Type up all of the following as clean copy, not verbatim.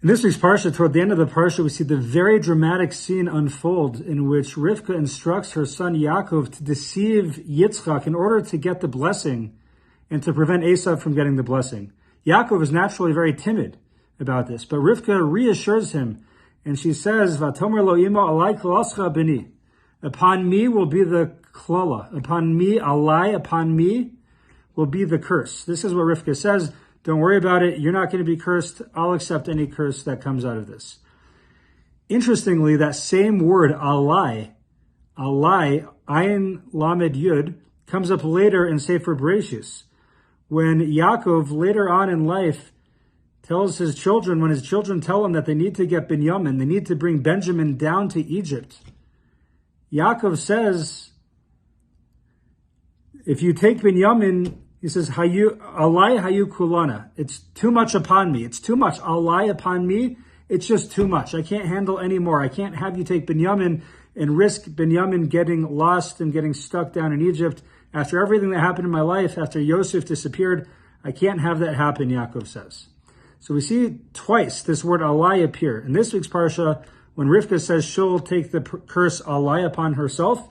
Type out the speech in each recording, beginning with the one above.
In this week's Parsha, toward the end of the Parsha, we see the very dramatic scene unfold in which Rivka instructs her son Yaakov to deceive Yitzchak in order to get the blessing and to prevent Esav from getting the blessing. Yaakov is naturally very timid about this, but Rivka reassures him, and she says, "Vatomer lo imo alai klalascha b'ni." Upon me will be the klala. Upon me, alai, upon me will be the curse. This is what Rivka says. Don't worry about it. You're not going to be cursed. I'll accept any curse that comes out of this. Interestingly, that same word, alai, ayin lamed yud, comes up later in Sefer Bereshis, when Yaakov, later on in life, tells his children, when his children tell him that they need to get Binyamin, they need to bring Benjamin down to Egypt, Yaakov says, if you take Binyamin, he says, alai hayu kulana. It's too much upon me. It's too much. Alai upon me. It's just too much. I can't handle any more. I can't have you take Binyamin and risk Binyamin getting lost and getting stuck down in Egypt. After everything that happened in my life, after Yosef disappeared, I can't have that happen, Yaakov says. So we see twice this word alai appear. In this week's Parsha, when Rivka says she'll take the curse alai upon herself,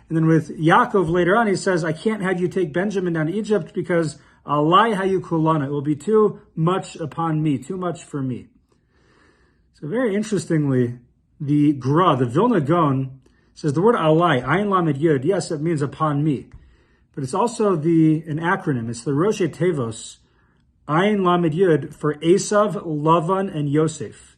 and then with Yaakov later on, he says, I can't have you take Benjamin down to Egypt because alai hayu kulana. It will be too much upon me, too much for me. So very interestingly, the Gra, the Vilna Gaon, says the word alai, ayin lamed yud, yes, it means upon me. But it's also an acronym. It's the Rosh Tevos, ayin lamed yud, for Esav, Lavan, and Yosef.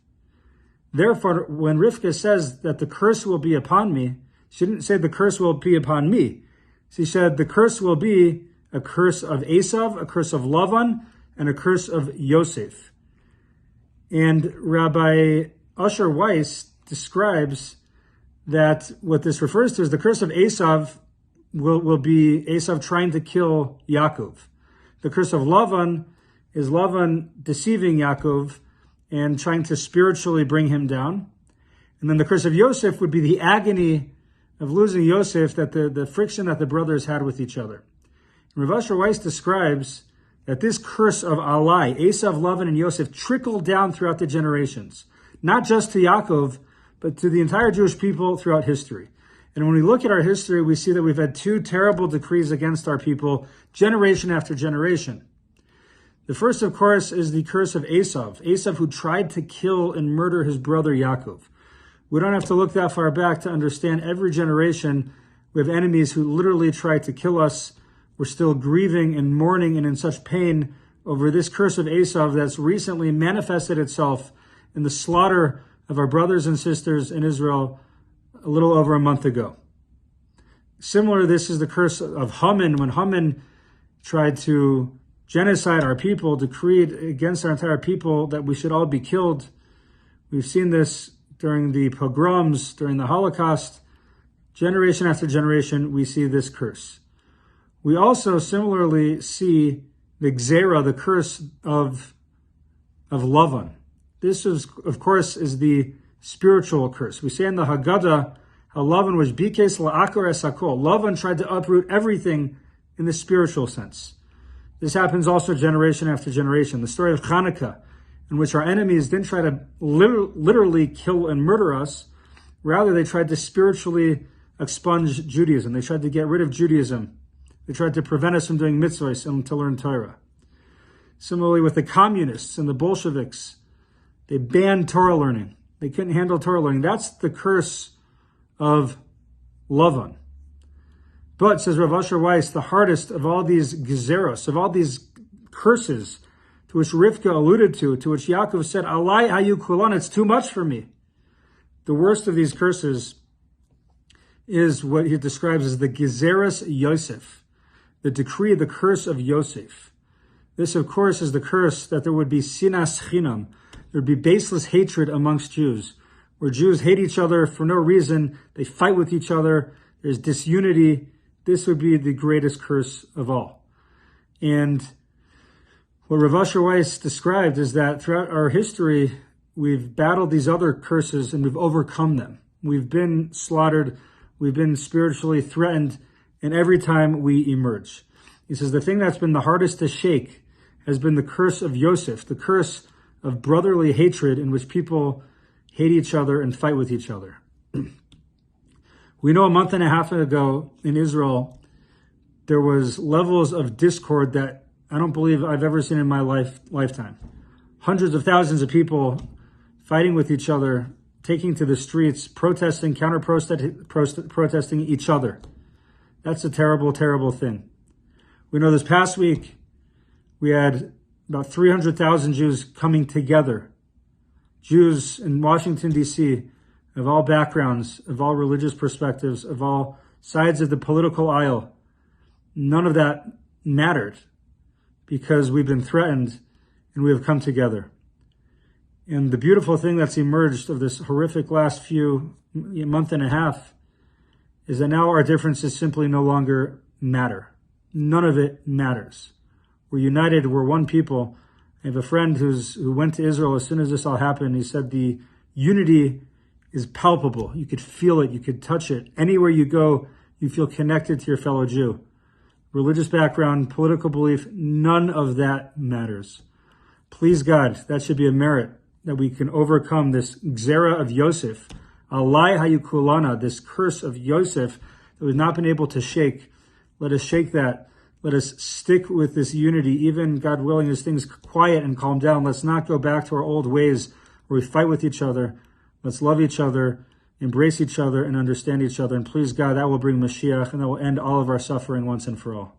Therefore, when Rivka says that the curse will be upon me, she didn't say the curse will be upon me. She said the curse will be a curse of Esav, a curse of Lavan, and a curse of Yosef. And Rabbi Usher Weiss describes that what this refers to is the curse of Esav will be Esav trying to kill Yaakov. The curse of Lavan is Lavan deceiving Yaakov and trying to spiritually bring him down. And then the curse of Yosef would be the agony of losing Yosef, that the friction that the brothers had with each other. And Rav Asher Weiss describes that this curse of alai, Esav, Lavan, and Yosef, trickled down throughout the generations, not just to Yaakov, but to the entire Jewish people throughout history. And when we look at our history, we see that we've had two terrible decrees against our people, generation after generation. The first, of course, is the curse of Esav who tried to kill and murder his brother Yaakov. We don't have to look that far back to understand every generation we have enemies who literally try to kill us. We're still grieving and mourning and in such pain over this curse of Esav that's recently manifested itself in the slaughter of our brothers and sisters in Israel a little over a month ago. Similar, this is the curse of Haman, when Haman tried to genocide our people, decreed against our entire people that we should all be killed. We've seen this during the pogroms, during the Holocaust. Generation after generation, we see this curse. We also similarly see the Gzera, the curse of Lavan. This is, of course, is the spiritual curse. We say in the Haggadah how Lavan was bikes la'akar es hakol. Lavan tried to uproot everything in the spiritual sense. This happens also generation after generation. The story of Hanukkah, in which our enemies didn't try to literally kill and murder us. Rather, they tried to spiritually expunge Judaism. They tried to get rid of Judaism. They tried to prevent us from doing mitzvahs and to learn Torah. Similarly, with the communists and the Bolsheviks, they banned Torah learning. They couldn't handle Torah learning. That's the curse of Lavan. But, says Rav Asher Weiss, the hardest of all these gezeros, of all these curses, to which Rivka alluded to which Yaakov said, alai hayu kulan, it's too much for me. The worst of these curses is what he describes as the gezeres Yosef, the decree, the curse of Yosef. This, of course, is the curse that there would be sinas chinam, there would be baseless hatred amongst Jews, where Jews hate each other for no reason, they fight with each other, there's disunity. This would be the greatest curse of all. And what Rav Asher Weiss described is that throughout our history, we've battled these other curses and we've overcome them. We've been slaughtered, we've been spiritually threatened, and every time we emerge. He says the thing that's been the hardest to shake has been the curse of Yosef, the curse of brotherly hatred in which people hate each other and fight with each other. We know a month and a half ago in Israel, there was levels of discord that I don't believe I've ever seen in my lifetime. Hundreds of thousands of people fighting with each other, taking to the streets, protesting, protesting each other. That's a terrible, terrible thing. We know this past week, we had about 300,000 Jews coming together. Jews in Washington, D.C., of all backgrounds, of all religious perspectives, of all sides of the political aisle. None of that mattered because we've been threatened and we have come together. And the beautiful thing that's emerged of this horrific last month and a half is that now our differences simply no longer matter. None of it matters. We're united. We're one people. I have a friend who went to Israel as soon as this all happened. He said the unity is palpable. You could feel it. You could touch it. Anywhere you go, you feel connected to your fellow Jew. Religious background, political belief, none of that matters. Please God, that should be a merit that we can overcome this gzera of Yosef, alai hayukulana, this curse of Yosef that we've not been able to shake. Let us shake that. Let us stick with this unity, even, God willing, as things quiet and calm down. Let's not go back to our old ways where we fight with each other. Let's love each other, embrace each other, and understand each other. And please, God, that will bring Mashiach, and that will end all of our suffering once and for all.